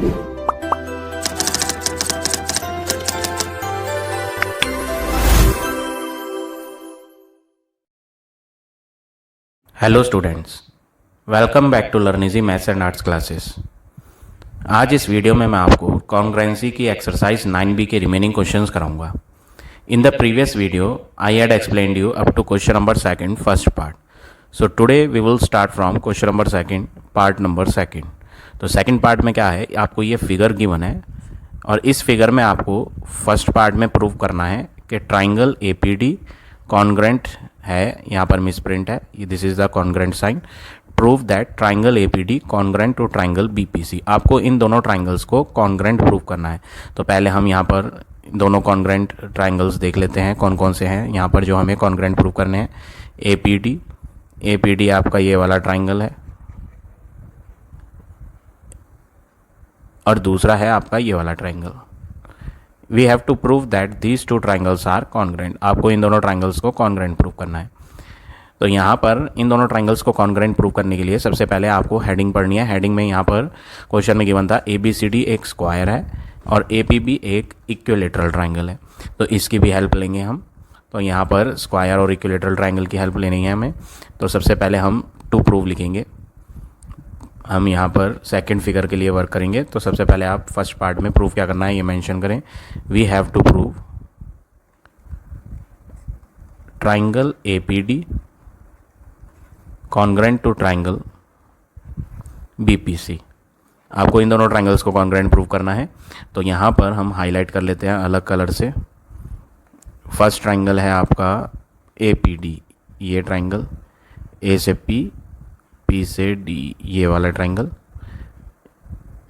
Hello students, welcome back to लर्निजी maths and arts classes. आज इस वीडियो में मैं आपको कॉन्ग्रुएंसी की एक्सरसाइज 9B के रिमेनिंग क्वेश्चंस कराऊंगा। In the previous video I had explained you up to question number second first part. So today we will start from question number second part number second. तो second part में क्या है, आपको ये figure given है और इस figure में आपको फर्स्ट पार्ट में प्रूव करना है कि ट्राइंगल APD कॉन्ग्रुएंट है। यहाँ पर मिसप्रिंट है, this is the congruent sign. Prove that triangle APD congruent to triangle BPC। आपको इन दोनों ट्राइंगल्स को कॉन्ग्रुएंट प्रूव करना है। तो पहले हम यहाँ पर दोनों कॉन्ग्रुएंट ट्राइंगल्स देख लेते हैं कौन कौन से हैं यहाँ पर जो हमें कॉन्ग्रुएंट प्रूव करने हैं। APD आपका ये वाला ट्राइंगल है और दूसरा है आपका ये वाला triangle. We have to prove that these two triangles are congruent. आपको इन दोनों ट्राइंगल्स को कॉन्ग्रुएंट प्रूव करना है। तो यहाँ पर इन दोनों ट्राइंगल्स को कॉन्ग्रुएंट प्रूव करने के लिए सबसे पहले आपको हेडिंग पढ़नी है। हेडिंग में यहाँ पर क्वेश्चन में गिवन था ABCD एक स्क्वायर है और APB एक इक्विलैटरल ट्राइंगल है। तो इसकी भी हेल्प लेंगे हम। तो यहाँ पर स्क्वायर और इक्विलैटरल ट्राइंगल की हेल्प लेनी है हमें। तो सबसे पहले हम टू प्रूव लिखेंगे। हम यहाँ पर सेकंड फिगर के लिए वर्क करेंगे। तो सबसे पहले आप फर्स्ट पार्ट में प्रूफ क्या करना है ये मेंशन करें। We have to prove triangle APD congruent to triangle BPC। आपको इन दोनों ट्राइंगल्स को कॉन्ग्रुएंट प्रूव करना है। तो यहाँ पर हम हाईलाइट कर लेते हैं अलग कलर से। फर्स्ट ट्राइंगल है आपका APD, ये ट्राइंगल, A से P से D ये वाला ट्राइंगल,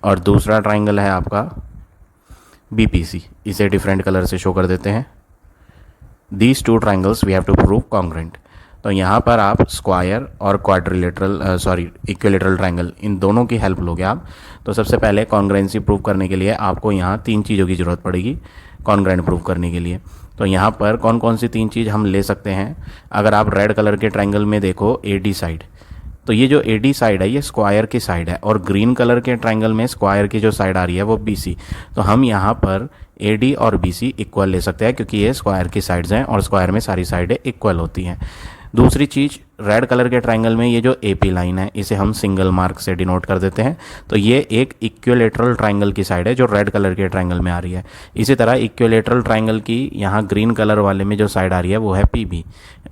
और दूसरा ट्राइंगल है आपका BPC। इसे डिफरेंट कलर से शो कर देते हैं। These two triangles we have to prove congruent. तो यहाँ पर आप स्क्वायर और इक्विलैटरल ट्राइंगल इन दोनों की हेल्प लोगे आप। तो सबसे पहले कॉन्ग्रुएंसी प्रूव करने के लिए आपको यहाँ तीन चीज़ों की ज़रूरत पड़ेगी कॉन्ग्रुएंट प्रूव करने के लिए। तो यहाँ पर कौन कौन सी तीन चीज़ हम ले सकते हैं। अगर आप रेड कलर के ट्राइंगल में देखो AD साइड, तो ये जो AD साइड है ये स्क्वायर की साइड है, और ग्रीन कलर के ट्राइंगल में स्क्वायर की जो साइड आ रही है वो BC। तो हम यहाँ पर AD और BC इक्वल ले सकते हैं क्योंकि ये स्क्वायर की साइड्स हैं और स्क्वायर में सारी साइडें इक्वल होती हैं। दूसरी चीज़, रेड कलर के ट्राइंगल में ये जो AP लाइन है इसे हम सिंगल मार्क से डिनोट कर देते हैं। तो ये एक इक्विलैटरल ट्राइंगल की साइड है जो रेड कलर के ट्राइंगल में आ रही है। इसी तरह इक्विलैटरल ट्राइंगल की यहाँ ग्रीन कलर वाले में जो साइड आ रही है वो है PB।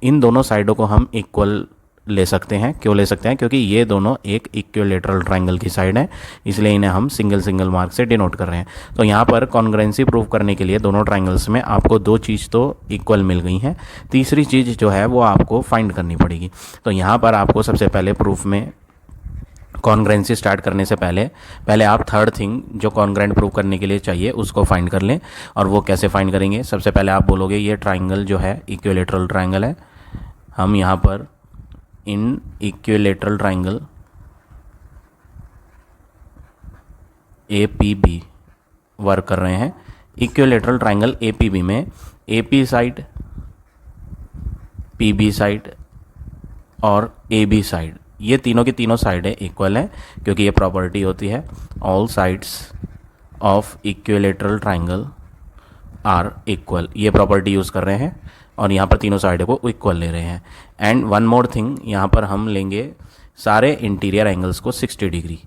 इन दोनों साइडों को हम इक्वल ले सकते हैं। क्यों ले सकते हैं? क्योंकि ये दोनों एक इक्विलैटरल ट्राइंगल की साइड है, इसलिए इन्हें हम सिंगल मार्क से डिनोट कर रहे हैं। तो यहाँ पर कॉन्ग्रुएंसी प्रूव करने के लिए दोनों ट्राइंगल्स में आपको दो चीज़ तो इक्वल मिल गई हैं, तीसरी चीज़ जो है वो आपको फाइंड करनी पड़ेगी। तो यहाँ पर आपको सबसे पहले प्रूफ में कॉन्ग्रुएंसी स्टार्ट करने से पहले आप थर्ड थिंग जो कॉन्ग्रुएंट प्रूव करने के लिए चाहिए उसको फाइंड कर लें। और वो कैसे फाइंड करेंगे? सबसे पहले आप बोलोगे ये ट्राइंगल जो है इक्विलैटरल ट्राइंगल है। हम यहाँ पर इन इक्विलैटरल ट्राइंगल APB वर्क कर रहे हैं। इक्विलैटरल ट्राइंगल APB में AP साइड, PB साइड और AB साइड, ये तीनों की तीनों साइडें इक्वल हैं क्योंकि ये प्रॉपर्टी होती है all sides of equilateral triangle are equal. ये प्रॉपर्टी यूज़ कर रहे हैं और यहाँ पर तीनों साइडों को इक्वल ले रहे हैं। एंड वन मोर थिंग, यहाँ पर हम लेंगे सारे इंटीरियर एंगल्स को 60 डिग्री।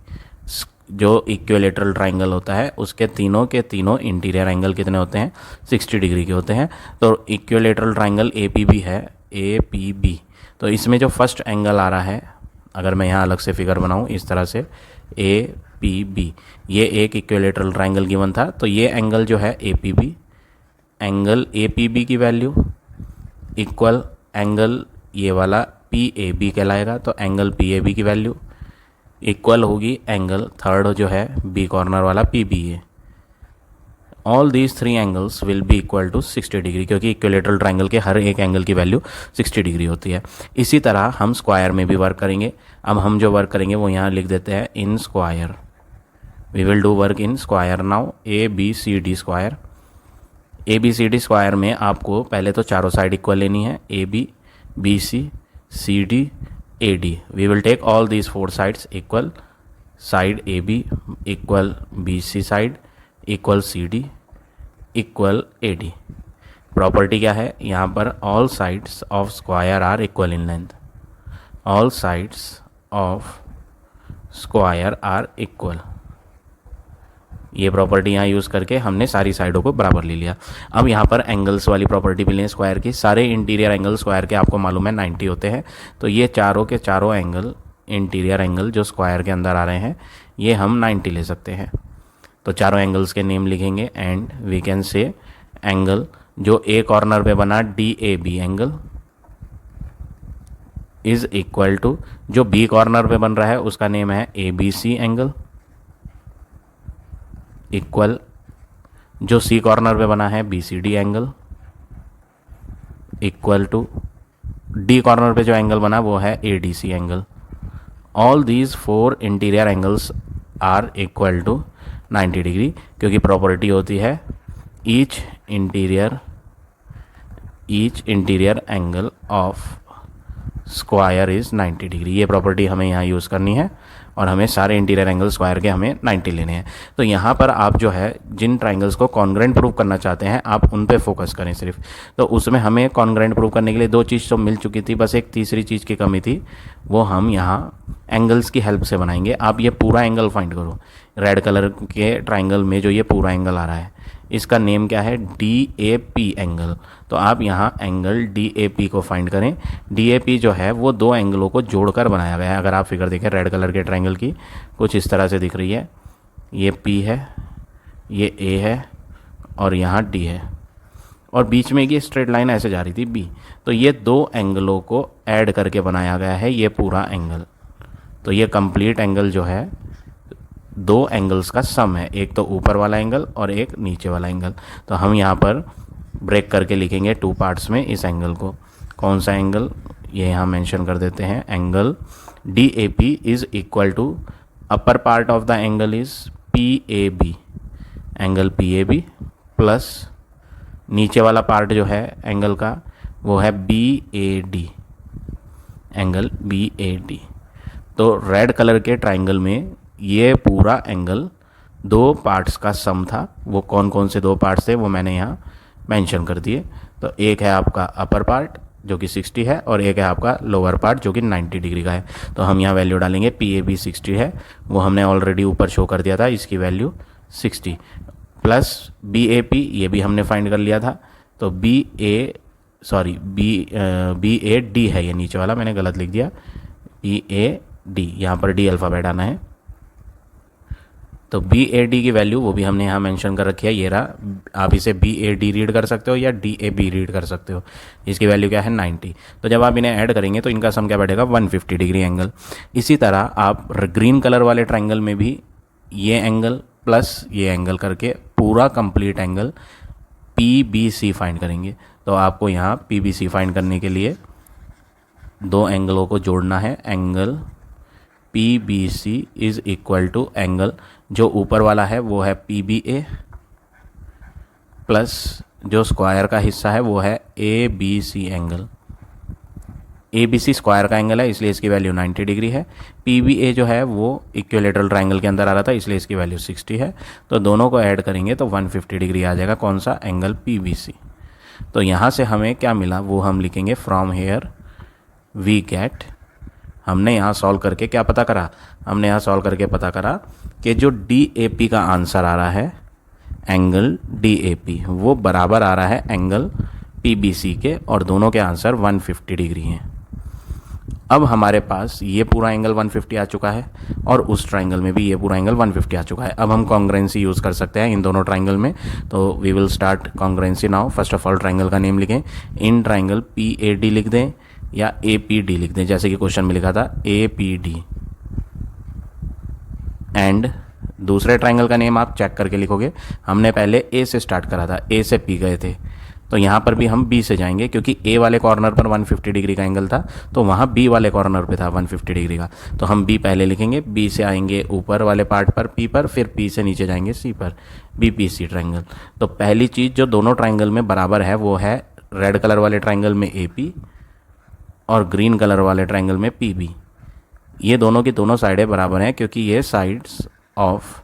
जो इक्विलैटरल ट्राइंगल होता है उसके तीनों के तीनों इंटीरियर एंगल कितने होते हैं? 60 डिग्री के होते हैं। तो इक्विलैटरल ट्राइंगल APB है, APB। तो इसमें जो फर्स्ट एंगल आ रहा है, अगर मैं यहाँ अलग से फिगर बनाऊँ इस तरह से, APB, ये एक इक्विलैटरल ट्राइंगल गिवन था। तो ये एंगल जो है APB, एंगल APB की वैल्यू इक्वल एंगल ये वाला PAB कहलाएगा। तो एंगल PAB की वैल्यू इक्वल होगी एंगल थर्ड जो है B कॉर्नर वाला PBA। All these three angles will be equal to 60 degree क्योंकि इक्विलैटरल ट्राइंगल के हर एक एंगल की वैल्यू 60 डिग्री होती है। इसी तरह हम स्क्वायर में भी वर्क करेंगे। अब हम जो वर्क करेंगे वो यहाँ लिख देते हैं in square. We will do work in square now. ABCD square. ABCD square में आपको पहले तो चारों साइड इक्वल लेनी है, AB, BC, CD, AD। We will take all these four sides equal side A B equal B C side equal C D equal A D. Property क्या है यहाँ पर, all sides of square are equal in length, all sides of square are equal. ये property यहाँ use करके हमने सारी साइडों को बराबर ले लिया। अब यहाँ पर एंगल्स वाली प्रॉपर्टी भी लें स्क्वायर की। सारे इंटीरियर एंगल स्क्वायर के आपको मालूम है 90 होते हैं, तो ये चारों के चारों एंगल, इंटीरियर एंगल जो स्क्वायर के अंदर आ रहे हैं, ये हम 90 ले सकते हैं। तो चारों एंगल्स के नेम लिखेंगे and we can say angle जो ए कॉर्नर पे बना D A B angle is equal to जो बी कॉर्नर पे बन रहा है उसका नेम है A B C angle equal जो सी कॉर्नर पे बना है B C D angle equal to D corner पे जो एंगल बना वो है A D C angle. All these 4 interior angles are equal to 90 degree, क्योंकि प्रॉपर्टी होती है each interior angle of square is 90 degree. ये प्रॉपर्टी हमें यहाँ यूज़ करनी है और हमें सारे इंटीरियर एंगल स्क्वायर के हमें 90 लेने हैं। तो यहाँ पर आप जो है जिन ट्राइंगल्स को कॉन्ग्रेंट प्रूव करना चाहते हैं आप उन पे फोकस करें सिर्फ। तो उसमें हमें कॉन्ग्रेंट प्रूव करने के लिए 2 चीज़ तो मिल चुकी थी, बस एक तीसरी चीज़ की कमी थी, वो हम यहाँ एंगल्स की हेल्प से बनाएंगे। आप ये पूरा एंगल फाइंड करो, रेड कलर के ट्राइंगल में जो ये पूरा एंगल आ रहा है इसका नेम क्या है, डी ए पी एंगल। तो आप यहाँ एंगल डी ए पी को फाइंड करें। डी ए पी जो है वो 2 एंगलों को जोड़कर बनाया गया है। अगर आप फिगर देखें रेड कलर के ट्राइंगल की कुछ इस तरह से दिख रही है, ये पी है, ये ए है और यहाँ डी है, और बीच में ये स्ट्रेट लाइन ऐसे जा रही थी बी। तो ये 2 एंगलों को ऐड करके बनाया गया है ये पूरा एंगल। तो ये कंप्लीट एंगल जो है 2 एंगल्स का सम है, एक तो ऊपर वाला एंगल और एक नीचे वाला एंगल। तो हम यहाँ पर ब्रेक करके लिखेंगे 2 पार्ट्स में इस एंगल को। कौन सा एंगल, ये यहाँ मेंशन कर देते हैं, angle D A P is equal to upper part of the angle is P A B, angle P A B plus नीचे वाला पार्ट जो है एंगल का वो है B A D, angle B A D. तो रेड कलर के triangle में ये पूरा एंगल 2 पार्ट्स का सम था। वो कौन कौन से 2 पार्ट्स थे वो मैंने यहाँ मेंशन कर दिए। तो एक है आपका अपर पार्ट जो कि 60 है और एक है आपका लोअर पार्ट जो कि 90 डिग्री का है। तो हम यहाँ वैल्यू डालेंगे, पी ए बी 60 है, वो हमने ऑलरेडी ऊपर शो कर दिया था, इसकी value 60 plus B A P, ये भी हमने फाइंड कर लिया था। तो बी ए डी है, ये नीचे वाला मैंने गलत लिख दिया, बी ए डी, यहाँ पर डी अल्फ़ाबेट आना है। तो बी ए डी की वैल्यू वो भी हमने यहाँ मेंशन कर रखी है, ये रहा। आप इसे बी ए डी रीड कर सकते हो या डी ए बी रीड कर सकते हो। इसकी वैल्यू क्या है 90। तो जब आप इन्हें ऐड करेंगे तो इनका सम क्या बैठेगा 150 डिग्री एंगल। इसी तरह आप ग्रीन कलर वाले ट्राइंगल में भी ये एंगल प्लस ये एंगल करके पूरा complete angle P B C find करेंगे। तो आपको यहाँ पी बी सी फाइंड करने के लिए 2 एंगलों को जोड़ना है। Angle P B C is equal to angle जो ऊपर वाला है वो है पी बी ए प्लस जो स्क्वायर का हिस्सा है वो है A B C angle. A B C square का एंगल है इसलिए इसकी वैल्यू 90 डिग्री है। पी बी ए जो है वो इक्विलेटरल ट्राइंगल के अंदर आ रहा था इसलिए इसकी वैल्यू 60 है। तो दोनों को ऐड करेंगे तो 150 डिग्री आ जाएगा। कौन सा, एंगल पी बी सी। तो यहाँ से हमें क्या मिला वो हम लिखेंगे, फ्रॉम हेयर वी गेट, हमने यहाँ सॉल्व करके क्या पता करा, हमने यहाँ सॉल्व करके पता करा कि जो डी ए पी का आंसर आ रहा है एंगल डी ए पी वो बराबर आ रहा है एंगल पी बी सी के, और दोनों के आंसर 150 डिग्री हैं। अब हमारे पास ये पूरा एंगल 150 आ चुका है और उस ट्राइंगल में भी ये पूरा एंगल 150 आ चुका है। अब हम कॉन्ग्रेंसी यूज़ कर सकते हैं इन दोनों ट्राइंगल में। तो we will start congruency now. First of all triangle का नेम लिखें, in triangle P A D लिख दें या ए पी डी लिख दें, जैसे कि क्वेश्चन में लिखा था ए पी डी। एंड दूसरे ट्राइंगल का नेम आप चेक करके लिखोगे, हमने पहले ए से स्टार्ट करा था, ए से पी गए थे, तो यहाँ पर भी हम बी से जाएंगे क्योंकि ए वाले कॉर्नर पर 150 डिग्री का एंगल था तो वहाँ बी वाले कॉर्नर पे था 150 डिग्री का। तो हम बी पहले लिखेंगे, बी से आएंगे ऊपर वाले पार्ट पर पी पर, फिर पी से नीचे जाएंगे सी पर, बी पी सी ट्राइंगल। तो पहली चीज़ जो दोनों ट्राइंगल में बराबर है वो है रेड कलर वाले ट्राइंगल में ए पी और ग्रीन कलर वाले ट्राइंगल में पी बी। ये दोनों की दोनों साइडें बराबर हैं क्योंकि ये साइड्स ऑफ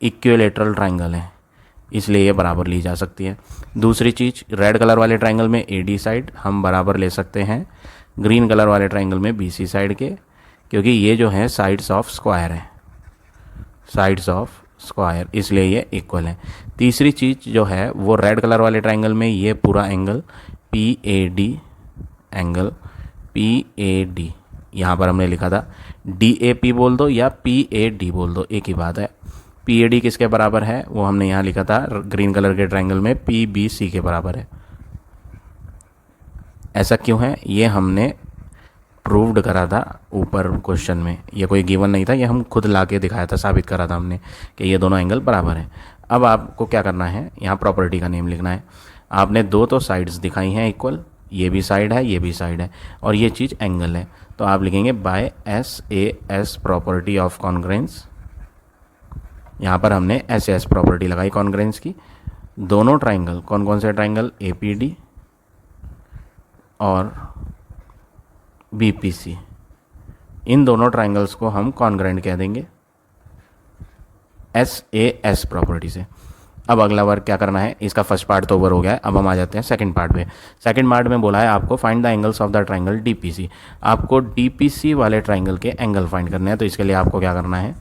इक्विलेटरल ट्रायंगल हैं, इसलिए ये बराबर ली जा सकती है। दूसरी चीज़, रेड कलर वाले ट्रायंगल में AD साइड हम बराबर ले सकते हैं ग्रीन कलर वाले ट्रायंगल में BC साइड के, क्योंकि ये जो है साइड्स ऑफ स्क्वायर है, साइड्स ऑफ स्क्वायर, इसलिए ये इक्वल है। तीसरी चीज़ जो है वो रेड कलर वाले ट्रायंगल में ये पूरा एंगल PAD, एंगल PAD, यहाँ पर हमने लिखा था DAP बोल दो या PAD बोल दो, एक ही बात है। PAD किसके बराबर है वो हमने यहाँ लिखा था ग्रीन कलर के ट्रायंगल में PBC के बराबर है। ऐसा क्यों है, ये हमने प्रूव्ड करा था ऊपर क्वेश्चन में, ये कोई गिवन नहीं था, ये हम खुद ला के दिखाया था, साबित करा था हमने कि ये दोनों एंगल बराबर हैं। अब आपको क्या करना है, यहाँ प्रॉपर्टी का नेम लिखना है। आपने दो तो साइड्स दिखाई हैं इक्वल, ये भी साइड है ये भी साइड है, और ये चीज़ एंगल है, तो आप लिखेंगे by SAS property of congruence. यहाँ पर हमने SAS प्रॉपर्टी लगाई कॉन्ग्रेंस की। दोनों ट्राइंगल, कौन कौन से ट्राइंगल, APD और BPC, इन दोनों ट्राइंगल्स को हम कॉन्ग्रेंट कह देंगे SAS प्रॉपर्टी से। अब अगला वर्क क्या करना है, इसका फर्स्ट पार्ट तो ओवर हो गया है, अब हम आ जाते हैं सेकंड पार्ट पे। सेकंड पार्ट में बोला है आपको find the angles of the triangle DPC। आपको DPC वाले ट्राइंगल के एंगल फाइंड करने हैं, तो इसके लिए आपको क्या करना है,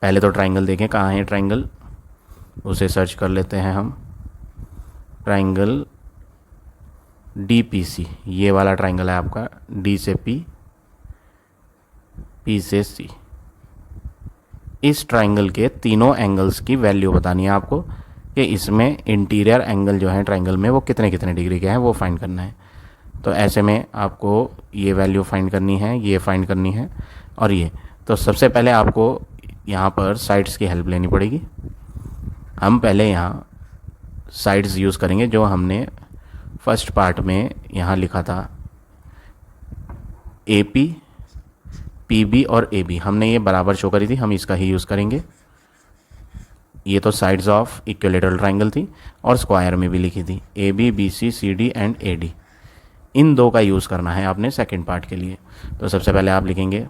पहले तो ट्राइंगल देखें कहाँ है ट्राइंगल, उसे सर्च कर लेते हैं हम। ट्राइंगल DPC, ये वाला ट्राइंगल है आपका, D से P, P से C। इस ट्राइंगल के तीनों एंगल्स की वैल्यू बतानी है आपको कि इसमें इंटीरियर एंगल जो है ट्राइंगल में वो कितने कितने डिग्री के हैं, वो फाइंड करना है। तो ऐसे में आपको ये वैल्यू फाइंड करनी है, ये फाइंड करनी है, और ये। तो सबसे पहले आपको यहाँ पर साइड्स की हेल्प लेनी पड़ेगी। हम पहले यहाँ साइड्स यूज़ करेंगे जो हमने फर्स्ट पार्ट में यहाँ लिखा था, AP, PB और AB, हमने ये बराबर शो करी थी, हम इसका ही यूज़ करेंगे। ये तो साइड्स ऑफ इक्विलेटरल ट्राइंगल थी और स्क्वायर में भी लिखी थी AB, BC, CD and AD। इन दो का यूज़ करना है आपने सेकंड पार्ट के लिए। तो सबसे पहले आप लिखेंगे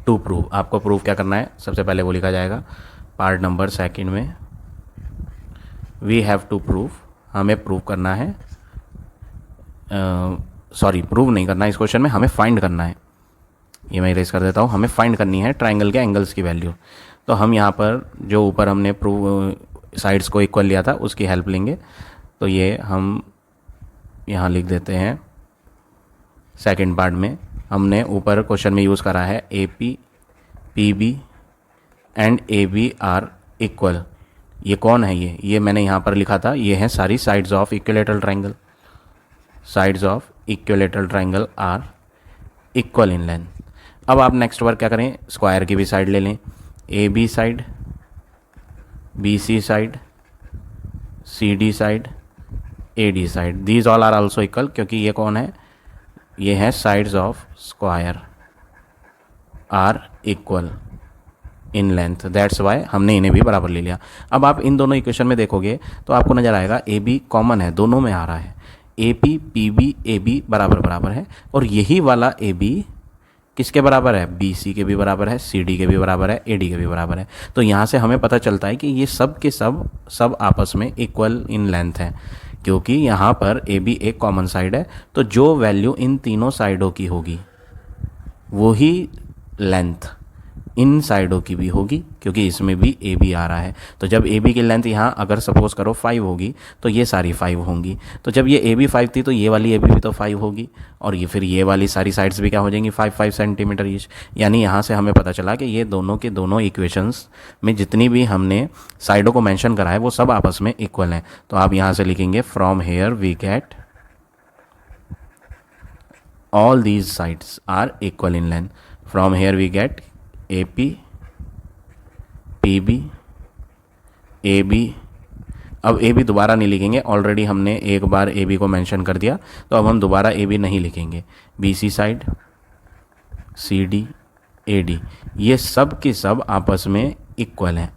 टू प्रूव। आपको प्रूव क्या करना है, सबसे पहले वो लिखा जाएगा पार्ट नंबर सेकंड में, वी हैव टू प्रूव, हमें प्रूव करना है, सॉरी प्रूव नहीं करना है इस क्वेश्चन में, हमें फाइंड करना है। ये मैं इरेज कर देता हूँ, हमें फाइंड करनी है ट्राइंगल के एंगल्स की वैल्यू। तो हम यहाँ पर जो ऊपर हमने प्रूव साइड्स को इक्वल लिया था उसकी हेल्प लेंगे। तो ये हम यहाँ लिख देते हैं, सेकंड पार्ट में हमने ऊपर क्वेश्चन में यूज़ करा है AP, PB and AB are equal. ये कौन है, ये मैंने यहाँ पर लिखा था, ये है सारी sides of equilateral triangle. Sides of equilateral triangle are equal in length. अब आप नेक्स्ट वर्क क्या करें, स्क्वायर की भी साइड ले लें, AB side, BC side, CD side, AD side, these all are also equal, क्योंकि ये कौन है, ये है sides of square are equal in length, that's why हमने इन्हें भी बराबर ले लिया। अब आप इन दोनों इक्वेशन में देखोगे तो आपको नज़र आएगा AB कॉमन है, दोनों में आ रहा है, AP, PB, AB बराबर बराबर है, और यही वाला AB किसके बराबर है, BC के भी बराबर है, CD के भी बराबर है, AD के भी बराबर है। तो यहाँ से हमें पता चलता है कि ये सब के सब आपस में इक्वल इन लेंथ है, क्योंकि यहाँ पर AB एक कॉमन साइड है, तो जो वैल्यू इन तीनों साइडों की होगी वही लेंथ इन साइडों की भी होगी, क्योंकि इसमें भी AB आ रहा है। तो जब AB की लेंथ यहाँ अगर सपोज करो 5 होगी तो ये सारी 5 होंगी, तो जब ये AB 5 थी तो ये वाली AB भी तो 5 होगी, और ये फिर ये वाली सारी साइड्स भी क्या हो जाएंगी 5-5 सेंटीमीटर ईच। यानी यहाँ से हमें पता चला कि ये दोनों के दोनों इक्वेशंस में जितनी भी हमने साइडों को मैंशन करा है वो सब आपस में इक्वल हैं। तो आप यहाँ से लिखेंगे from here we get all these sides are equal in length. From here we get AP, PB, AB। अब AB दोबारा नहीं लिखेंगे, ऑलरेडी हमने एक बार AB को मेंशन कर दिया, तो अब हम दोबारा AB नहीं लिखेंगे। BC साइड, CD, AD, ये सब के सब आपस में इक्वल हैं,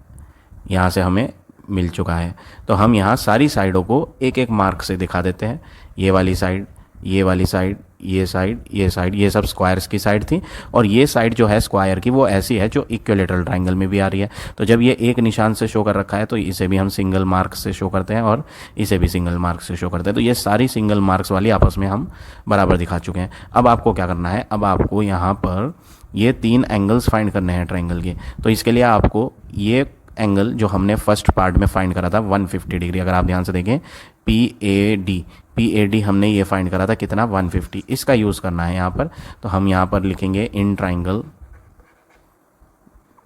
यहाँ से हमें मिल चुका है। तो हम यहाँ सारी साइडों को एक एक मार्क से दिखा देते हैं, ये वाली साइड, ये वाली साइड, ये साइड, ये साइड, ये सब स्क्वायर्स की साइड थी, और ये साइड जो है स्क्वायर की वो ऐसी है जो इक्विलेटरल ट्रायंगल में भी आ रही है। तो जब ये एक निशान से शो कर रखा है तो इसे भी हम सिंगल मार्क से शो करते हैं और इसे भी सिंगल मार्क से शो करते हैं। तो ये सारी सिंगल मार्क्स वाली आपस में हम बराबर दिखा चुके हैं। अब आपको क्या करना है, अब आपको यहाँ पर ये 3 एंगल्स फाइंड करने हैं ट्रायंगल के। तो इसके लिए आपको ये एंगल जो हमने फर्स्ट पार्ट में फाइंड करा था 150 डिग्री, अगर आप ध्यान से देखें पी ए डी हमने ये फाइंड करा था कितना, 150, इसका यूज़ करना है यहाँ पर। तो हम यहाँ पर लिखेंगे इन ट्राइंगल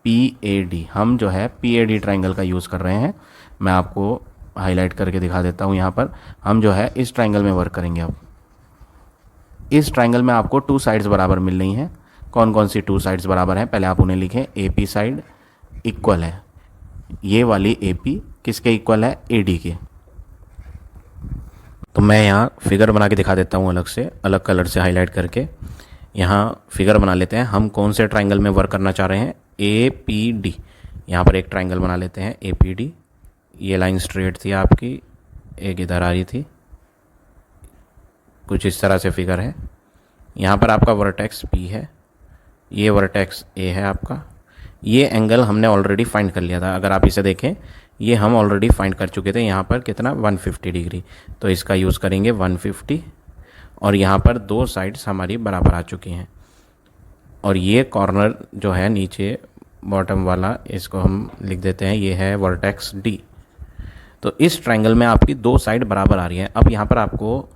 पी ए डी, हम जो है पी ए डी ट्राइंगल का यूज़ कर रहे हैं। मैं आपको हाईलाइट करके दिखा देता हूँ। यहाँ पर हम जो है इस ट्राइंगल में वर्क करेंगे। अब इस ट्राइंगल में आपको 2 साइड्स बराबर मिल रही हैं। कौन कौन सी 2 साइड्स बराबर हैं, पहले आप उन्हें लिखें। ए पी साइड इक्वल है, ये वाली ए पी किसके इक्वल है, ए डी के। तो मैं यहाँ फिगर बना के दिखा देता हूँ अलग से, अलग कलर से हाईलाइट करके। यहाँ फिगर बना लेते हैं, हम कौन से ट्राइंगल में वर्क करना चाह रहे हैं, ए पी डी। यहाँ पर एक ट्राइंगल बना लेते हैं ए पी डी। ये लाइन स्ट्रेट थी आपकी, एक इधर आ रही थी, कुछ इस तरह से फिगर है। यहाँ पर आपका वर्टेक्स पी है, ये वर्टेक्स ए है आपका। ये एंगल हमने ऑलरेडी फाइंड कर लिया था, अगर आप इसे देखें ये हम ऑलरेडी फाइंड कर चुके थे। यहाँ पर कितना, 150 डिग्री। तो इसका यूज़ करेंगे 150, और यहाँ पर 2 साइड्स हमारी बराबर आ चुकी हैं। और ये कॉर्नर जो है नीचे बॉटम वाला, इसको हम लिख देते हैं, ये है वर्टेक्स डी। तो इस ट्रायंगल में आपकी 2 साइड बराबर आ रही हैं। अब यहाँ पर आपको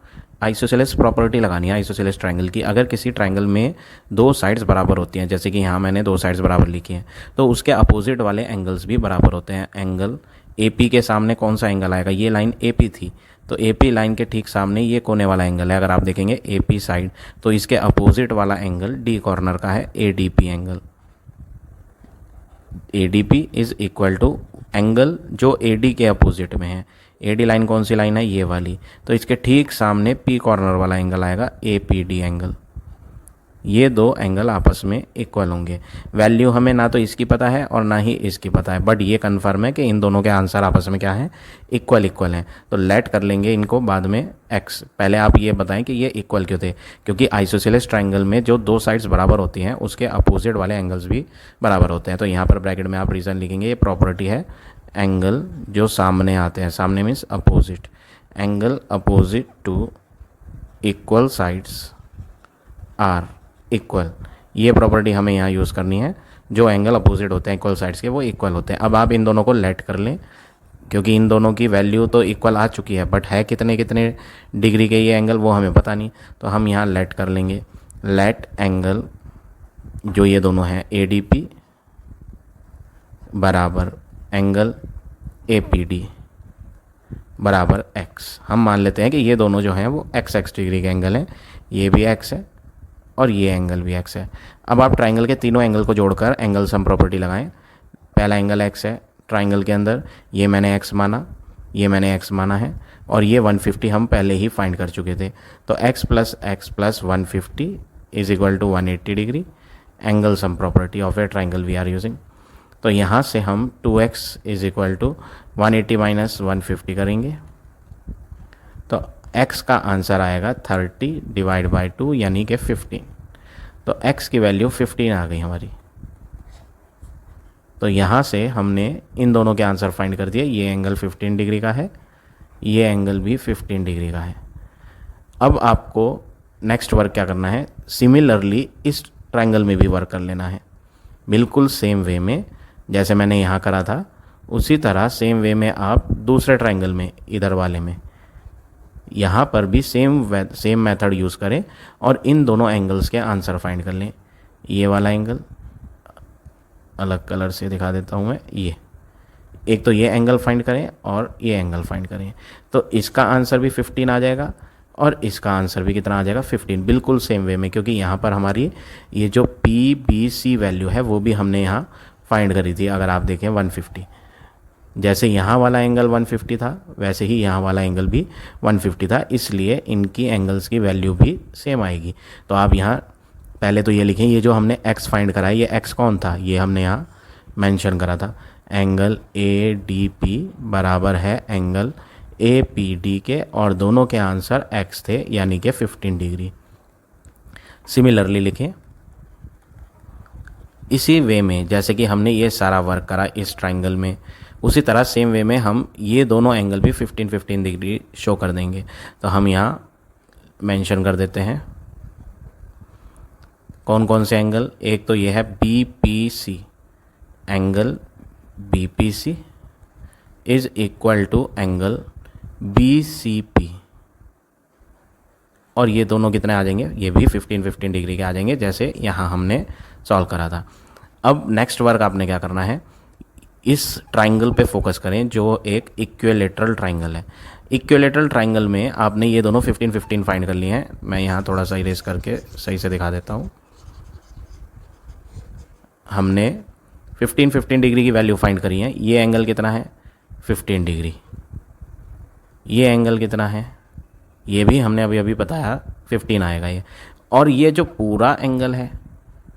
आइसोसेलेस प्रॉपर्टी लगानी है आइसोसेलेस ट्रायंगल की। अगर किसी ट्रायंगल में 2 साइड्स बराबर होती हैं, जैसे कि यहाँ मैंने 2 साइड्स बराबर लिखी हैं, तो उसके अपोजिट वाले एंगल्स भी बराबर होते हैं। एंगल AP के सामने कौन सा एंगल आएगा, ये लाइन AP थी, तो AP लाइन के ठीक सामने ये कोने वाला एंगल है। अगर आप देखेंगे AP साइड, तो इसके अपोजिट वाला एंगल D कॉर्नर का है, ADP angle. ADP is equal to angle जो AD के अपोजिट में है। AD लाइन कौन सी लाइन है, ये वाली, तो इसके ठीक सामने P कॉर्नर वाला एंगल आएगा, APD एंगल। ये 2 एंगल आपस में इक्वल होंगे। वैल्यू हमें ना तो इसकी पता है और ना ही इसकी पता है, बट ये कन्फर्म है कि इन दोनों के आंसर आपस में क्या है, इक्वल हैं। तो लेट कर लेंगे इनको बाद में x। पहले आप ये बताएं कि ये इक्वल क्यों थे, क्योंकि आइसोसेलेस ट्रायंगल में जो 2 साइड्स बराबर होती हैं उसके अपोजिट वाले एंगल्स भी बराबर होते हैं। तो यहाँ पर ब्रैकेट में आप रीज़न लिखेंगे, ये प्रॉपर्टी है, एंगल जो सामने आते हैं, सामने means opposite, angle opposite to equal sides are equal. ये प्रॉपर्टी हमें यहाँ यूज़ करनी है, जो एंगल अपोजिट होते हैं इक्वल साइड्स के वो इक्वल होते हैं। अब आप इन दोनों को लेट कर लें, क्योंकि इन दोनों की वैल्यू तो इक्वल आ चुकी है, बट है कितने कितने डिग्री के ये एंगल वो हमें पता नहीं। तो हम यहाँ लेट कर लेंगे, लेट एंगल जो ये दोनों हैं ADP बराबर एंगल APD बराबर x। हम मान लेते हैं कि ये दोनों जो हैं वो x डिग्री के एंगल हैं, ये भी x है और ये एंगल भी x है। अब आप ट्राइंगल के तीनों एंगल को जोड़कर एंगल सम प्रॉपर्टी लगाएं। पहला एंगल x है ट्राइंगल के अंदर, ये मैंने x माना, ये मैंने x माना है, और ये 150 हम पहले ही फाइंड कर चुके थे। तो x plus 150 is equal to 180 degree, angle sum property of a triangle we are using. तो यहाँ से हम 2x is equal to 180 minus 150 करेंगे, तो x का आंसर आएगा 30 डिवाइड बाई 2 यानी कि 15। तो x की वैल्यू 15 आ गई हमारी। तो यहाँ से हमने इन दोनों के आंसर फाइंड कर दिए। ये एंगल 15 डिग्री का है, ये एंगल भी 15 डिग्री का है। अब आपको नेक्स्ट वर्क क्या करना है, सिमिलरली इस ट्रायंगल में भी वर्क कर लेना है, बिल्कुल सेम वे में जैसे मैंने यहाँ करा था, उसी तरह सेम वे में आप दूसरे ट्रायंगल में, इधर वाले में, यहाँ पर भी सेम मेथड यूज़ करें और इन दोनों एंगल्स के आंसर फाइंड कर लें। ये वाला एंगल अलग कलर से दिखा देता हूँ मैं, ये एक तो ये एंगल फाइंड करें और ये एंगल फाइंड करें, तो इसका आंसर भी 15 आ जाएगा और इसका आंसर भी कितना आ जाएगा, 15, बिल्कुल सेम वे में, क्योंकि यहाँ पर हमारी ये जो PBC वैल्यू है वो भी हमने यहाँ फाइंड करी थी। अगर आप देखें 150, जैसे यहाँ वाला एंगल 150 था वैसे ही यहाँ वाला एंगल भी 150 था, इसलिए इनकी एंगल्स की वैल्यू भी सेम आएगी। तो आप यहाँ पहले तो ये लिखें, ये जो हमने x फाइंड करा है, ये x कौन था, ये हमने यहाँ मेंशन करा था, एंगल ADP बराबर है एंगल ए पी डी के, और दोनों के आंसर एक्स थे यानी कि 15 डिग्री। सिमिलरली लिखें, इसी वे में जैसे कि हमने ये सारा वर्क करा इस ट्राइंगल में, उसी तरह सेम वे में हम ये दोनों एंगल भी 15-15 डिग्री शो कर देंगे। तो हम यहाँ मेंशन कर देते हैं कौन कौन से एंगल। एक तो ये है B P C, angle B P C is equal to angle B C P, और ये दोनों कितने आ जाएंगे, ये भी 15-15 डिग्री के आ जाएंगे जैसे यहाँ हमने सॉल्व करा था। अब नेक्स्ट वर्क आपने क्या करना है, इस ट्राइंगल पे फोकस करें जो एक इक्विलेटरल ट्राइंगल है। इक्विलेटरल ट्राइंगल में आपने ये दोनों 15-15 फाइंड कर लिए हैं। मैं यहाँ थोड़ा सा इरेज करके सही से दिखा देता हूँ। हमने 15-15 डिग्री की वैल्यू फाइंड करी है। ये एंगल कितना है, 15 डिग्री। ये एंगल कितना है, ये भी हमने अभी अभी बताया 15 आएगा ये। और ये जो पूरा एंगल है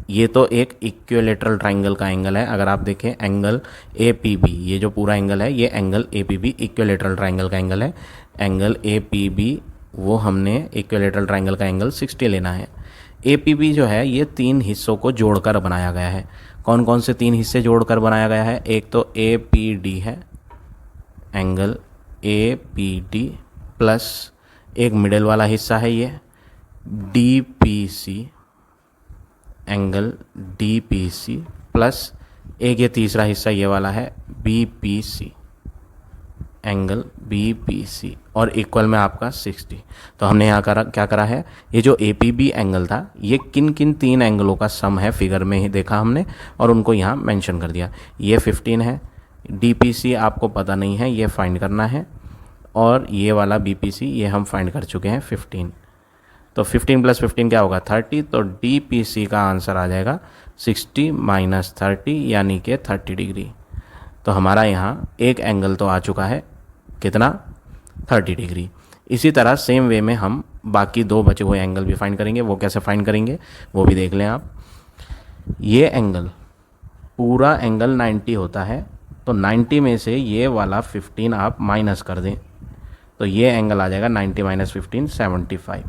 ये तो एक इक्विलेटरल ट्राइंगल का एंगल है। अगर आप देखें एंगल ए पी बी, ये जो पूरा एंगल है ये angle A P B equilateral triangle का एंगल है। एंगल ए पी बी वो हमने इक्विलेटरल ट्राइंगल का एंगल 60 लेना है। ए पी बी जो है ये 3 हिस्सों को जोड़कर बनाया गया है। कौन कौन से 3 हिस्से जोड़कर बनाया गया है, एक तो ए पी डी है, angle A P D plus एक मिडिल वाला हिस्सा है ये D P C, angle D P C plus एक ये तीसरा हिस्सा ये वाला है B P C, angle B P C, और इक्वल में आपका 60। तो हमने यहाँ क्या करा है, ये जो ए पी बी एंगल था ये किन किन 3 एंगलों का सम है फिगर में ही देखा हमने और उनको यहाँ मेंशन कर दिया। ये 15 है, डी पी सी आपको पता नहीं है ये फाइंड करना है, और ये वाला बी पी सी ये हम फाइंड कर चुके हैं 15। तो 15 + 15 क्या होगा 30। तो डी पी सी का आंसर आ जाएगा 60 - 30 यानी कि 30 डिग्री। तो हमारा यहाँ एक एंगल तो आ चुका है कितना 30 डिग्री। इसी तरह सेम वे में हम बाकी 2 बचे हुए एंगल भी फाइंड करेंगे। वो कैसे फाइंड करेंगे वो भी देख लें आप। ये एंगल पूरा एंगल 90 होता है, तो 90 में से ये वाला 15 आप माइनस कर दें तो ये एंगल आ जाएगा 90 - 15 75।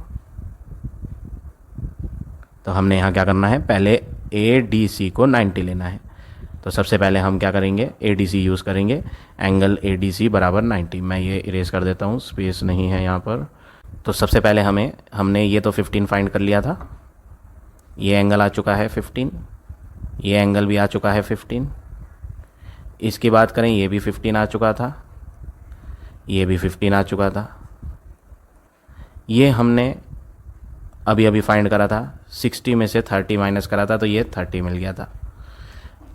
तो हमने यहाँ क्या करना है, पहले ए डी सी को 90 लेना है। तो सबसे पहले हम क्या करेंगे, ए डी सी यूज़ करेंगे, एंगल ए डी सी बराबर 90। मैं ये इरेज कर देता हूँ, स्पेस नहीं है यहाँ पर। तो सबसे पहले हमने ये तो 15 फाइंड कर लिया था, ये एंगल आ चुका है 15, ये एंगल भी आ चुका है 15। इसकी बात करें ये भी 15 आ चुका था, ये भी 15 आ चुका था। ये हमने अभी अभी फाइंड करा था, 60 में से 30 माइनस करा था तो ये 30 मिल गया था।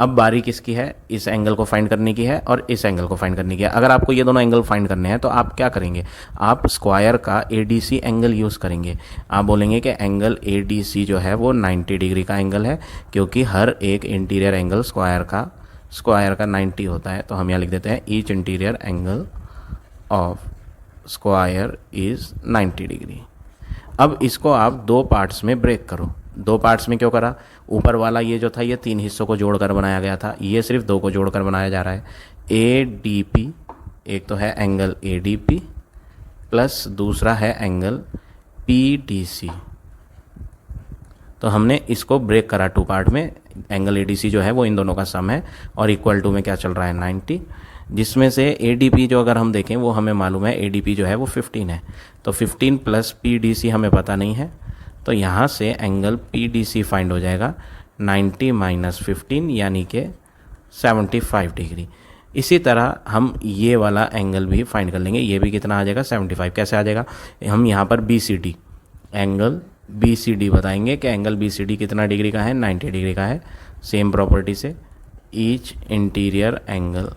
अब बारी किसकी है, इस एंगल को फाइंड करने की है और इस एंगल को फाइंड करने की है। अगर आपको ये दोनों एंगल फाइंड करने हैं तो आप क्या करेंगे, आप स्क्वायर का ADC एंगल यूज़ करेंगे। आप बोलेंगे कि एंगल ADC जो है वो 90 डिग्री का एंगल है, क्योंकि हर एक इंटीरियर एंगल स्क्वायर का 90 होता है। तो हम यहाँ लिख देते हैं each interior angle of square is 90 degree. अब इसको आप 2 पार्ट्स में ब्रेक करो। 2 पार्ट्स में क्यों करा, ऊपर वाला ये जो था ये 3 हिस्सों को जोड़कर बनाया गया था, ये सिर्फ 2 को जोड़कर बनाया जा रहा है। ADP एक तो है एंगल ADP प्लस दूसरा है एंगल PDC। तो हमने इसको ब्रेक करा 2 पार्ट में। एंगल ADC जो है वो इन दोनों का सम है और इक्वल टू में क्या चल रहा है 90, जिसमें से ADP जो अगर हम देखें वो हमें मालूम है ADP जो है वो 15 है। तो 15 प्लस PDC हमें पता नहीं है, तो यहाँ से एंगल PDC फाइंड हो जाएगा 90 - 15 यानी कि 75 डिग्री। इसी तरह हम ये वाला एंगल भी फाइंड कर लेंगे, ये भी कितना आ जाएगा 75। कैसे आ जाएगा, हम यहाँ पर BCD एंगल BCD बताएंगे कि एंगल BCD कितना डिग्री का है 90 डिग्री का है। सेम प्रॉपर्टी से each interior angle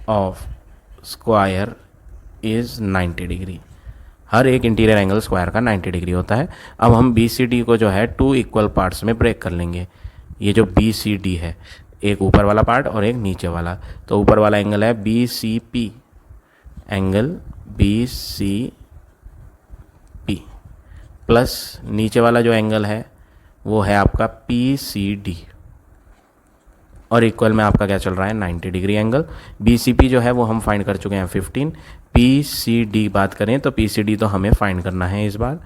of square is 90 degree. हर एक इंटीरियर एंगल स्क्वायर का 90 डिग्री होता है। अब हम BCD को जो है 2 इक्वल पार्ट्स में ब्रेक कर लेंगे। ये जो BCD है, एक ऊपर वाला पार्ट और एक नीचे वाला। तो ऊपर वाला एंगल है BCP, एंगल BCP प्लस नीचे वाला जो एंगल है वो है आपका PCD, और इक्वल में आपका क्या चल रहा है 90 डिग्री एंगल। BCP जो है वो हम फाइंड कर चुके हैं 15, पी सी डी बात करें तो पी सी डी तो हमें फाइंड करना है इस बार,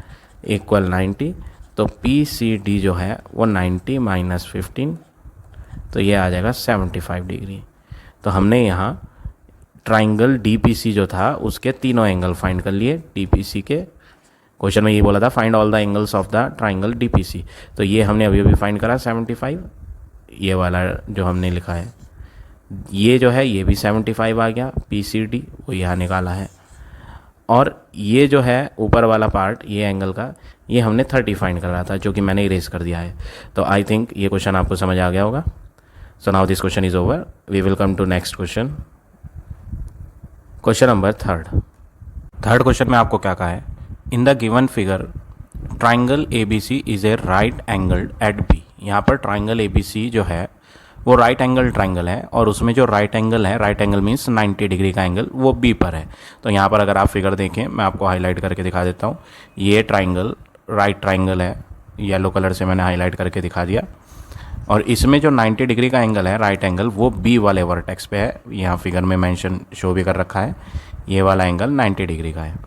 इक्वल 90। तो पी सी डी जो है वो 90 माइनस 15, तो ये आ जाएगा 75 डिग्री। तो हमने यहाँ ट्राइंगल डी पी सी जो था उसके तीनों एंगल फाइंड कर लिए। डी पी सी के क्वेश्चन में ये बोला था find all the angles of the triangle D P C, तो ये हमने अभी अभी फाइंड करा 75। ये वाला जो हमने लिखा है ये जो है ये भी 75 आ गया, पी सी डी वो यहाँ निकाला है। और ये जो है ऊपर वाला पार्ट ये एंगल का, ये हमने 30 फाइंड कर रहा था जो कि मैंने इरेज कर दिया है। तो आई थिंक ये क्वेश्चन आपको समझ आ गया होगा। So now this question is over, we will come to next question. Question number third question में आपको क्या कहा है, in the given figure triangle A B C is a right angled at B. यहाँ पर ट्राइंगल ए बी सी जो है वो राइट एंगल ट्राइंगल है, और उसमें जो राइट एंगल है, राइट एंगल मीन्स 90 डिग्री का एंगल, वो बी पर है। तो यहाँ पर अगर आप फिगर देखें, मैं आपको हाईलाइट करके दिखा देता हूँ। ये ट्राइंगल राइट ट्राइंगल है, येलो कलर से मैंने हाईलाइट करके दिखा दिया। और इसमें जो 90 डिग्री का एंगल है, राइट एंगल, वो बी वाले वर्टेक्स पे है। यहाँ फिगर में मेंशन शो भी कर रखा है, ये वाला एंगल 90 डिग्री का है।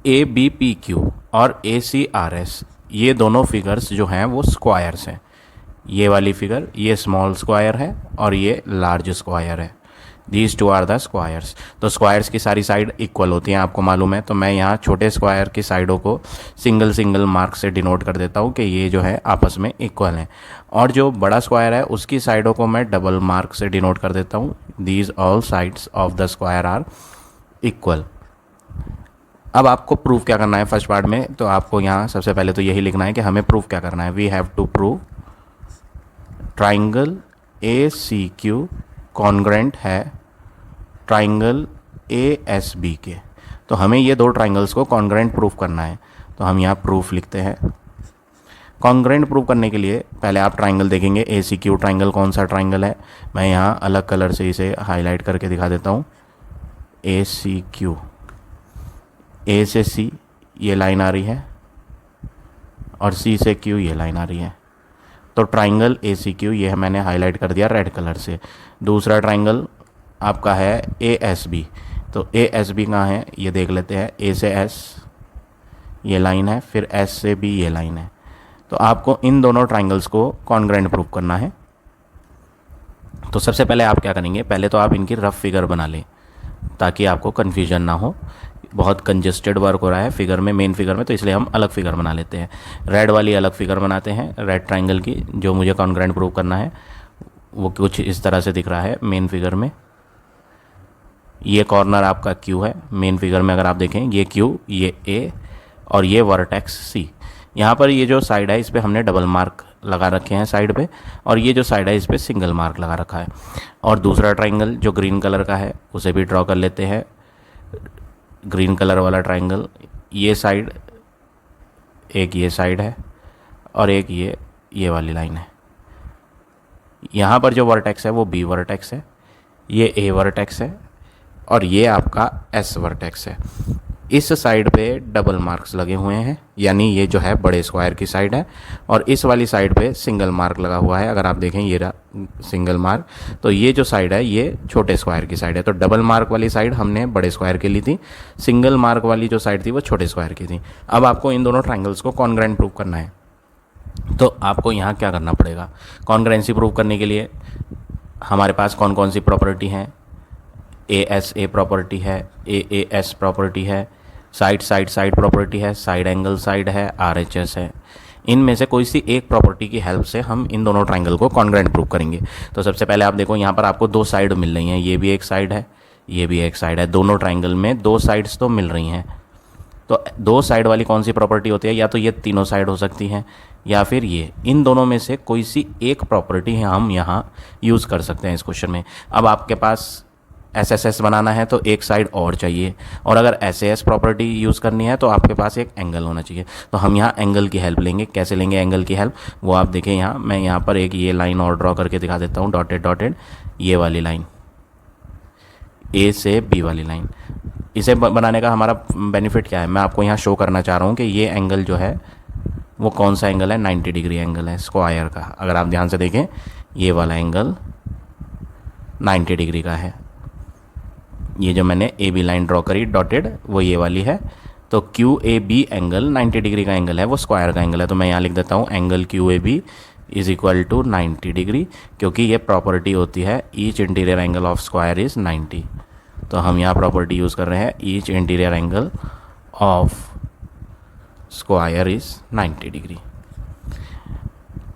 ए बी पी क्यू और ए सी आर एस, ये दोनों फिगर्स जो हैं वो स्क्वायर्स हैं। ये वाली फिगर ये स्मॉल स्क्वायर है और ये लार्ज स्क्वायर है। These two are the squares. तो स्क्वायर्स की सारी साइड इक्वल होती हैं, आपको मालूम है। तो मैं यहाँ छोटे स्क्वायर की साइडों को सिंगल सिंगल मार्क से डिनोट कर देता हूँ कि ये जो है आपस में इक्वल हैं। और जो बड़ा स्क्वायर है उसकी साइडों को मैं डबल मार्क से डिनोट कर देता हूँ। These all sides of the square are equal. अब आपको प्रूफ क्या करना है फर्स्ट पार्ट में, तो आपको यहाँ सबसे पहले तो यही लिखना है कि हमें प्रूफ क्या करना है। We have to prove triangle A C Q congruent है ट्राइंगल ए एस बी के। तो हमें ये दो ट्राइंगल्स को कॉन्ग्रेंट प्रूफ करना है। तो हम यहाँ प्रूफ लिखते हैं। कॉन्ग्रेंट प्रूफ करने के लिए पहले आप ट्राइंगल देखेंगे, ए सी क्यू ट्राइंगल कौन सा ट्राइंगल है। मैं यहाँ अलग कलर से इसे हाईलाइट करके दिखा देता हूँ। ए सी क्यू, ए से सी ये लाइन आ रही है और सी से क्यू ये लाइन आ रही है। तो ट्राइंगल ए सी क्यू ये मैंने हाईलाइट कर दिया रेड कलर से। दूसरा ट्राइंगल आपका है ए एस बी। तो ए एस बी कहाँ है ये देख लेते हैं। ए से एस ये लाइन है, फिर एस से बी ये लाइन है। तो आपको इन दोनों ट्राइंगल्स को कॉन्ग्रेंट प्रूफ करना है। तो सबसे पहले आप क्या करेंगे, पहले तो आप इनकी रफ फिगर बना लें ताकि आपको कन्फ्यूजन ना हो। बहुत कंजेस्टेड वर्क हो रहा है फिगर में, मेन फिगर में, तो इसलिए हम अलग फिगर बना लेते हैं। रेड वाली अलग फिगर बनाते हैं, रेड ट्राइंगल की, जो मुझे कॉन्ग्रेंट प्रूव करना है। वो कुछ इस तरह से दिख रहा है मेन फिगर में। ये कॉर्नर आपका क्यू है मेन फिगर में, अगर आप देखें ये क्यू, ये ए और ये वर्टेक्स सी। यहाँ पर ये जो साइड है इस पर हमने डबल मार्क लगा रखे हैं साइड पे, और ये जो साइड है इस पर सिंगल मार्क लगा रखा है। और दूसरा ट्राइंगल जो ग्रीन कलर का है उसे भी ड्रॉ कर लेते हैं। ग्रीन कलर वाला ट्राइंगल, ये साइड, एक ये साइड है और एक ये वाली लाइन है। यहाँ पर जो वर्टेक्स है वो बी वर्टेक्स है, ये ए वर्टेक्स है और ये आपका एस वर्टेक्स है। इस साइड पे डबल मार्क्स लगे हुए हैं, यानी ये जो है बड़े स्क्वायर की साइड है, और इस वाली साइड पे सिंगल मार्क लगा हुआ है। अगर आप देखें ये रहा सिंगल मार्क, तो ये जो साइड है ये छोटे स्क्वायर की साइड है। तो डबल मार्क वाली साइड हमने बड़े स्क्वायर की ली थी, सिंगल मार्क वाली जो साइड थी वो छोटे स्क्वायर की थी। अब आपको इन दोनों ट्राइंगल्स को कॉन्ग्रेंट प्रूव करना है। तो आपको यहाँ क्या करना पड़ेगा, कॉन्ग्रेंसी प्रूव करने के लिए हमारे पास कौन कौन सी प्रॉपर्टी हैं। ए एस ए प्रॉपर्टी है, ए एस प्रॉपर्टी है, साइड साइड साइड प्रॉपर्टी है, साइड एंगल साइड है, आर एच एस है। इनमें से कोई सी एक प्रॉपर्टी की हेल्प से हम इन दोनों ट्राइंगल को कॉन्ग्रेंट प्रूव करेंगे। तो सबसे पहले आप देखो यहाँ पर आपको दो साइड मिल रही हैं, ये भी एक साइड है, ये भी एक साइड है। दोनों ट्राइंगल में दो साइड्स तो मिल रही हैं। तो दो साइड वाली कौन सी प्रॉपर्टी होती है, या तो ये तीनों साइड हो सकती हैं या फिर ये, इन दोनों में से कोई सी एक प्रॉपर्टी है हम यहाँ यूज़ कर सकते हैं इस क्वेश्चन में। अब आपके पास एस बनाना है तो एक साइड और चाहिए, और अगर एस प्रॉपर्टी यूज़ करनी है तो आपके पास एक एंगल होना चाहिए। तो हम यहाँ एंगल की हेल्प लेंगे। कैसे लेंगे एंगल की हेल्प, वो आप देखें यहाँ, मैं यहाँ पर एक ये लाइन और ड्रॉ करके दिखा देता हूँ, डॉटेड डॉटेड, ये वाली लाइन, ए से बी वाली लाइन। इसे बनाने का हमारा बेनिफिट क्या है, मैं आपको यहाँ शो करना चाह रहा हूँ कि ये एंगल जो है वो कौन सा एंगल है, 90 डिग्री एंगल है स्क्वायर का। अगर आप ध्यान से देखें ये वाला एंगल 90 डिग्री का है। ये जो मैंने ए बी लाइन ड्रॉ करी डॉटेड वो ये वाली है। तो Q A B angle 90 degree का एंगल है, वो स्क्वायर का एंगल है। तो मैं यहाँ लिख देता हूँ angle Q A B is equal to 90 degree, क्योंकि ये प्रॉपर्टी होती है each interior angle of square is 90। तो हम यहाँ प्रॉपर्टी यूज़ कर रहे हैं each interior angle of square is 90 degree.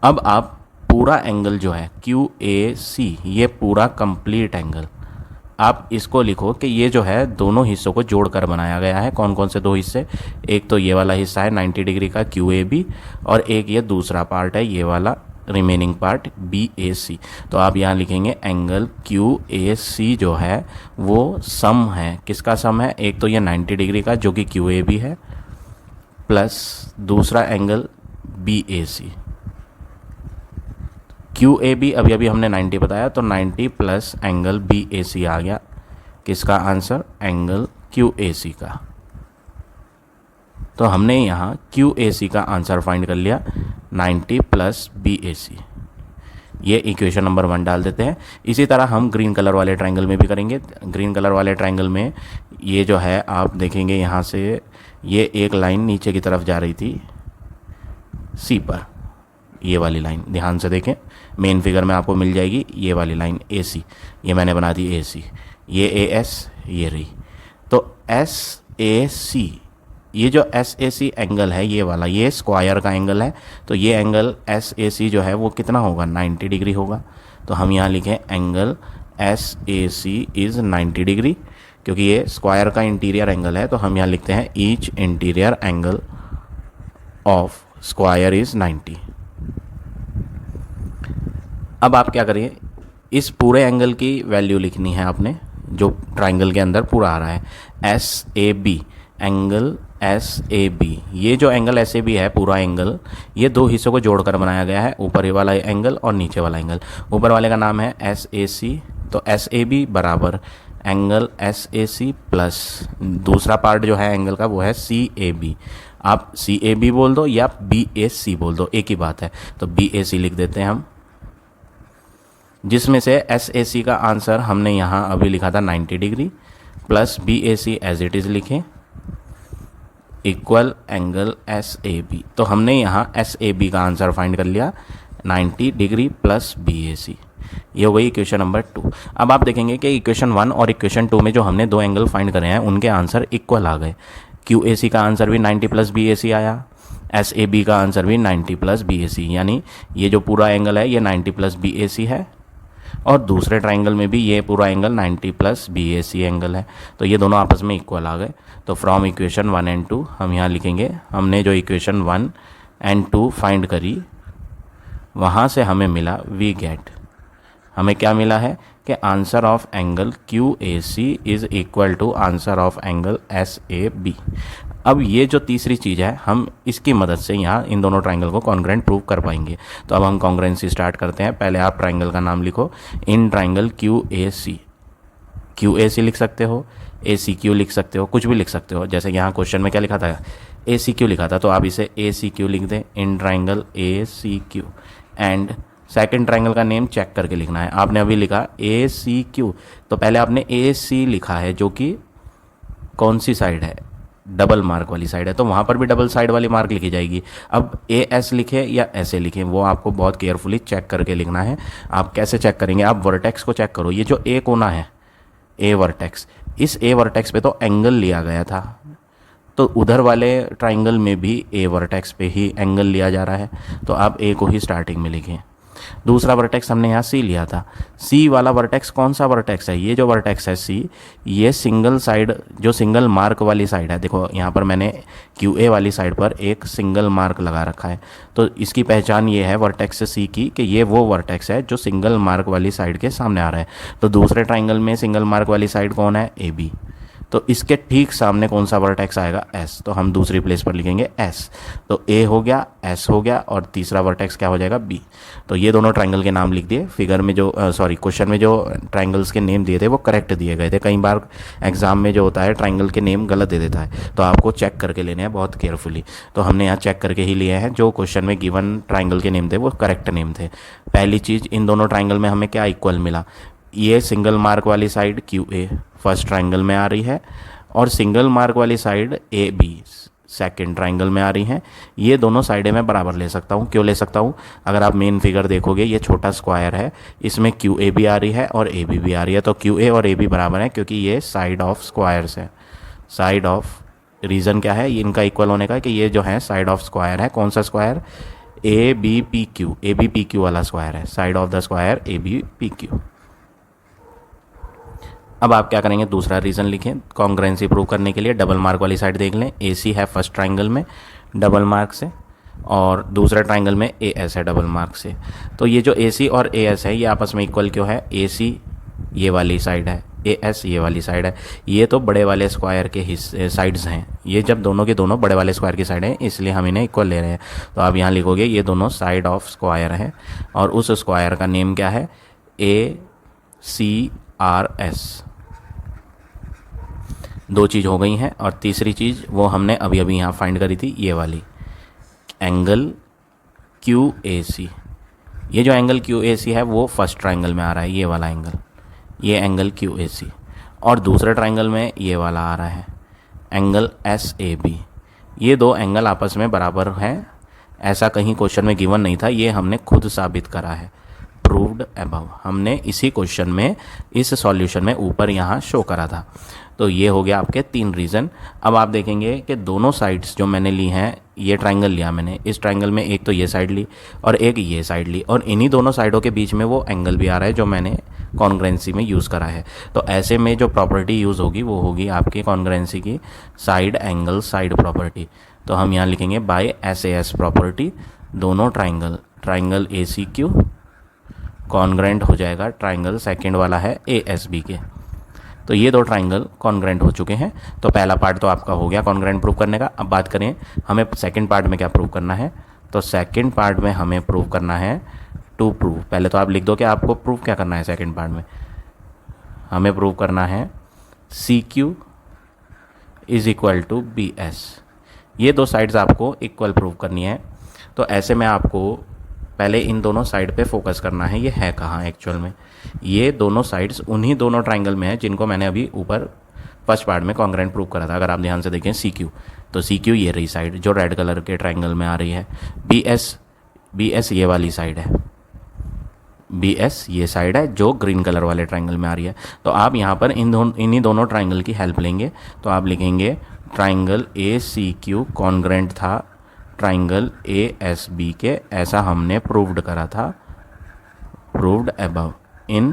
अब आप पूरा एंगल जो है क्यू ए सी, ये पूरा कंप्लीट एंगल आप इसको लिखो कि ये जो है दोनों हिस्सों को जोड़कर बनाया गया है। कौन कौन से दो हिस्से? एक तो ये वाला हिस्सा है 90 डिग्री का क्यू ए बी, और एक ये दूसरा पार्ट है ये वाला remaining part B A C. तो आप यहाँ लिखेंगे एंगल क्यू ए सी जो है वो सम है। किसका सम है? एक तो ये 90 डिग्री का जो कि क्यू ए बी है, प्लस दूसरा angle B A C. Q A B अभी अभी हमने 90 बताया, तो 90 plus angle B A C आ गया। किसका answer? Angle Q A C का। तो हमने यहाँ क्यू ए सी का आंसर फाइंड कर लिया 90 प्लस बी ए सी। ये इक्वेशन नंबर 1 डाल देते हैं। इसी तरह हम ग्रीन कलर वाले ट्रायंगल में भी करेंगे। ग्रीन कलर वाले ट्रायंगल में ये जो है आप देखेंगे यहाँ से ये एक लाइन नीचे की तरफ जा रही थी सी पर, ये वाली लाइन ध्यान से देखें, मेन फिगर में आपको मिल जाएगी ये वाली लाइन ए सी। ये मैंने बना दी ए सी, ये ए एस ये रही। तो एस ए सी, ये जो एस ए सी एंगल है ये वाला, ये स्क्वायर का एंगल है। तो ये एंगल एस ए सी जो है वो कितना होगा? 90 डिग्री होगा। तो हम यहाँ लिखें angle S A C is 90 degree, क्योंकि ये स्क्वायर का इंटीरियर एंगल है। तो हम यहाँ लिखते हैं each interior angle of square is 90। अब आप क्या करिए, इस पूरे एंगल की वैल्यू लिखनी है आपने जो ट्राइंगल के अंदर पूरा आ रहा है। S A B, angle S A B, ये जो एंगल एस ए बी है पूरा एंगल, ये दो हिस्सों को जोड़कर बनाया गया है, ऊपर वाला एंगल और नीचे वाला एंगल। ऊपर वाले का नाम है एस ए सी, तो एस ए बी बराबर angle S A C plus दूसरा पार्ट जो है एंगल का वो है सी ए बी। आप सी ए बी बोल दो या बी ए सी बोल दो, एक ही बात है। तो बी ए सी लिख देते हैं हम, जिसमें से एस ए सी का आंसर हमने यहाँ अभी लिखा था 90 degree, plus B A C as it is लिखें, equal angle S A B. तो हमने यहाँ एस ए बी का आंसर फाइंड कर लिया 90 degree plus B A C. ये हो गई इक्वेशन नंबर 2। अब आप देखेंगे कि इक्वेशन 1 और इक्वेशन 2 में जो हमने दो एंगल फाइंड करे हैं उनके आंसर इक्वल आ गए। क्यू ए सी का आंसर भी 90 प्लस बी ए सी आया, एस ए बी का आंसर भी 90 प्लस बी ए सी, यानी ये जो पूरा एंगल है ये 90 प्लस बी ए सी है, और दूसरे ट्राइंगल में भी ये पूरा angle 90 plus B A C angle है। तो ये दोनों आपस में इक्वल आ गए। तो फ्रॉम इक्वेशन 1 एंड 2 हम यहाँ लिखेंगे, हमने जो इक्वेशन 1 एंड 2 फाइंड करी वहाँ से हमें मिला वी गेट, हमें क्या मिला है कि answer of angle Q A C is equal to answer of angle S A B. अब ये जो तीसरी चीज़ है हम इसकी मदद से यहाँ इन दोनों ट्राइंगल को कॉन्ग्रेंट प्रूव कर पाएंगे। तो अब हम कॉन्ग्रेंसी स्टार्ट करते हैं। पहले आप ट्राइंगल का नाम लिखो, in triangle Q A C, Q A C लिख सकते हो, ए सी क्यू लिख सकते हो, कुछ भी लिख सकते हो। जैसे यहाँ क्वेश्चन में क्या लिखा था, ए सी क्यू लिखा था, तो आप इसे ए सी क्यू लिख दें, in triangle A C Q. And second triangle का नेम चेक करके लिखना है। आपने अभी लिखा ए सी क्यू, तो पहले आपने ए सी लिखा है जो कि कौन सी साइड है, डबल मार्क वाली साइड है, तो वहाँ पर भी डबल साइड वाली मार्क लिखी जाएगी। अब ए एस लिखे या ऐसे लिखें वो आपको बहुत केयरफुली चेक करके लिखना है। आप कैसे चेक करेंगे, आप वर्टेक्स को चेक करो। ये जो ए कोना है ए वर्टेक्स, इस ए वर्टेक्स पे तो एंगल लिया गया था, तो उधर वाले ट्राइंगल में भी ए वर्टेक्स पे ही एंगल लिया जा रहा है, तो आप ए को ही स्टार्टिंग में लिखें। दूसरा वर्टेक्स हमने यहाँ सी लिया था, सी वाला वर्टेक्स कौन सा वर्टेक्स है, ये जो वर्टेक्स है सी, ये सिंगल साइड जो सिंगल मार्क वाली साइड है। देखो यहाँ पर मैंने क्यू ए वाली साइड पर एक सिंगल मार्क लगा रखा है, तो इसकी पहचान ये है वर्टेक्स सी की कि ये वो वर्टेक्स है जो सिंगल मार्क वाली साइड के सामने आ रहा है। तो दूसरे ट्राइंगल में सिंगल मार्क वाली साइड कौन है, ए बी, तो इसके ठीक सामने कौन सा वर्टेक्स आएगा, एस, तो हम दूसरी प्लेस पर लिखेंगे एस। तो ए हो गया, एस हो गया, और तीसरा वर्टेक्स क्या हो जाएगा, बी। तो ये दोनों ट्राइंगल के नाम लिख दिए। फिगर में जो क्वेश्चन में जो ट्राइंगल्स के नेम दिए थे वो करेक्ट दिए गए थे। कई बार एग्जाम में जो होता है ट्राइंगल के नेम गलत दे देता है, तो आपको चेक करके लेने हैं बहुत केयरफुली। तो हमने यहाँ चेक करके ही लिए हैं, जो क्वेश्चन में गिवन ट्राइंगल के नेम थे वो करेक्ट नेम थे। पहली चीज़, इन दोनों ट्राइंगल में हमें क्या इक्वल मिला, ये सिंगल मार्क वाली side Q A first triangle में आ रही है और सिंगल मार्क वाली side A B second triangle में आ रही हैं। ये दोनों साइडें मैं बराबर ले सकता हूँ। क्यों ले सकता हूँ? अगर आप मेन फिगर देखोगे ये छोटा स्क्वायर है, इसमें क्यू ए भी आ रही है और ए बी भी आ रही है, तो क्यू ए और ए बी बराबर है क्योंकि ये साइड ऑफ स्क्वायर्स है। साइड ऑफ, रीज़न क्या है इनका इक्वल होने का कि ये जो है साइड ऑफ स्क्वायर है। कौन सा square? A B P Q, A B P Q वाला स्क्वायर है, side of the square A B P Q. अब आप क्या करेंगे, दूसरा रीज़न लिखें कॉन्ग्रुएंसी प्रूव करने के लिए। डबल मार्क वाली साइड देख लें, ए सी है फर्स्ट ट्राइंगल में डबल मार्क से और दूसरे ट्राइंगल में ए एस है डबल मार्क से। तो ये जो ए सी और ए एस है ये आपस में इक्वल क्यों है? ए सी ये वाली साइड है, ए एस ये वाली साइड है। ये तो बड़े वाले स्क्वायर के हिस्से साइड्स हैं, ये जब दोनों के दोनों बड़े वाले स्क्वायर की साइड हैं इसलिए हम इन्हें इक्वल ले रहे हैं। तो आप यहाँ लिखोगे ये दोनों साइड ऑफ स्क्वायर है और उस स्क्वायर का नेम क्या है? ए सी आर एस। दो चीज़ हो गई हैं और तीसरी चीज़ वो हमने अभी अभी यहाँ फाइंड करी थी, ये वाली एंगल क्यू ए सी। ये जो एंगल क्यू ए सी है वो फर्स्ट ट्राइंगल में आ रहा है, ये वाला एंगल, ये एंगल क्यू ए सी। और दूसरे ट्राइंगल में ये वाला आ रहा है एंगल एस ए बी। ये दो एंगल आपस में बराबर हैं, ऐसा कहीं क्वेश्चन में गिवन नहीं था, ये हमने खुद साबित करा है, प्रूव्ड अबव। हमने इसी क्वेश्चन में इस सॉल्यूशन में ऊपर यहाँ शो करा था। तो ये हो गया आपके 3 रीज़न। अब आप देखेंगे कि दोनों साइड्स जो मैंने ली हैं, ये ट्राइंगल लिया मैंने, इस ट्राइंगल में एक तो ये साइड ली और एक ये साइड ली और इन्हीं दोनों साइडों के बीच में वो एंगल भी आ रहा है जो मैंने कॉन्ग्रुएंसी में यूज़ करा है। तो ऐसे में जो प्रॉपर्टी यूज़ होगी वो होगी आपकी कॉन्ग्रुएंसी की साइड एंगल साइड प्रॉपर्टी। तो हम यहाँ लिखेंगे बाय SAS प्रॉपर्टी, दोनों triangle A C Q congruent हो जाएगा ट्राइंगल सेकेंड वाला है ASB के। तो ये दो ट्राइंगल कॉन्ग्रुएंट हो चुके हैं। तो पहला पार्ट तो आपका हो गया कॉन्ग्रुएंट प्रूव करने का। अब बात करें हमें सेकंड पार्ट में क्या प्रूव करना है। तो सेकंड पार्ट में हमें प्रूव करना है टू प्रूव। पहले तो आप लिख दो कि आपको प्रूव क्या करना है। सेकंड पार्ट में हमें प्रूव करना है CQ is equal to BS। ये दो साइड्स आपको इक्वल प्रूव करनी है। तो ऐसे में आपको पहले इन दोनों साइड पे फोकस करना है, ये है कहाँ एक्चुअल में। ये दोनों साइड्स उन्हीं दोनों ट्राइंगल में है जिनको मैंने अभी ऊपर फर्स्ट पार्ट में कॉन्ग्रुएंट प्रूव करा था। अगर आप ध्यान से देखें CQ, तो CQ ये रही साइड जो रेड कलर के ट्राइंगल में आ रही है। BS ये वाली साइड है, BS ये साइड है जो ग्रीन कलर वाले ट्राइंगल में आ रही है। तो आप यहाँ पर इन्हीं दोनों ट्राइंगल की हेल्प लेंगे। तो आप लिखेंगे ट्राइंगल ACQ कॉन्ग्रुएंट था ट्राइंगल ASB के, ऐसा हमने प्रूव्ड करा था, proved above in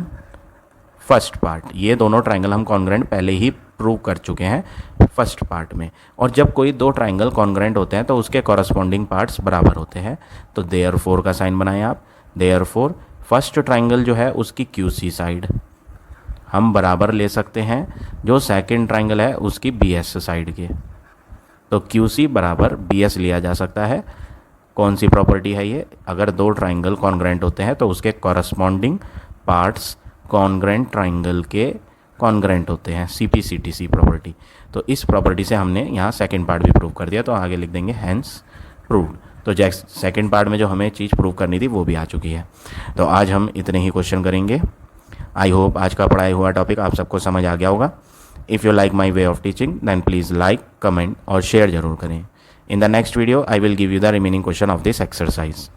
first part. ये दोनों ट्राइंगल हम कॉन्ग्रुएंट पहले ही प्रूव कर चुके हैं फर्स्ट पार्ट में। और जब कोई दो ट्राइंगल कॉन्ग्रुएंट होते हैं तो उसके कॉरस्पॉन्डिंग पार्ट्स बराबर होते हैं। तो देयरफॉर का साइन बनाएं आप। देयरफॉर फर्स्ट ट्राइंगल जो है उसकी QC साइड हम बराबर ले सकते हैं जो सेकंड ट्राइंगल है उसकी BS साइड के। तो QC बराबर BS लिया जा सकता है। कौन सी प्रॉपर्टी है ये? अगर दो ट्राइंगल कॉन्ग्रुएंट होते हैं तो उसके कॉरस्पॉन्डिंग पार्ट्स कॉन्ग्रुएंट ट्राइंगल के कॉन्ग्रुएंट होते हैं, CPCTC प्रॉपर्टी। तो इस प्रॉपर्टी से हमने यहाँ सेकंड पार्ट भी प्रूव कर दिया। तो आगे लिख देंगे हैंस प्रूव्ड। तो सेकंड पार्ट में जो हमें चीज़ प्रूव करनी थी वो भी आ चुकी है। तो आज हम इतने ही क्वेश्चन करेंगे। आई होप आज का पढ़ाई हुआ टॉपिक आप सबको समझ आ गया होगा। If you like my way of teaching then please like, comment और शेयर जरूर करें। In the next video I will give you the remaining question of this exercise.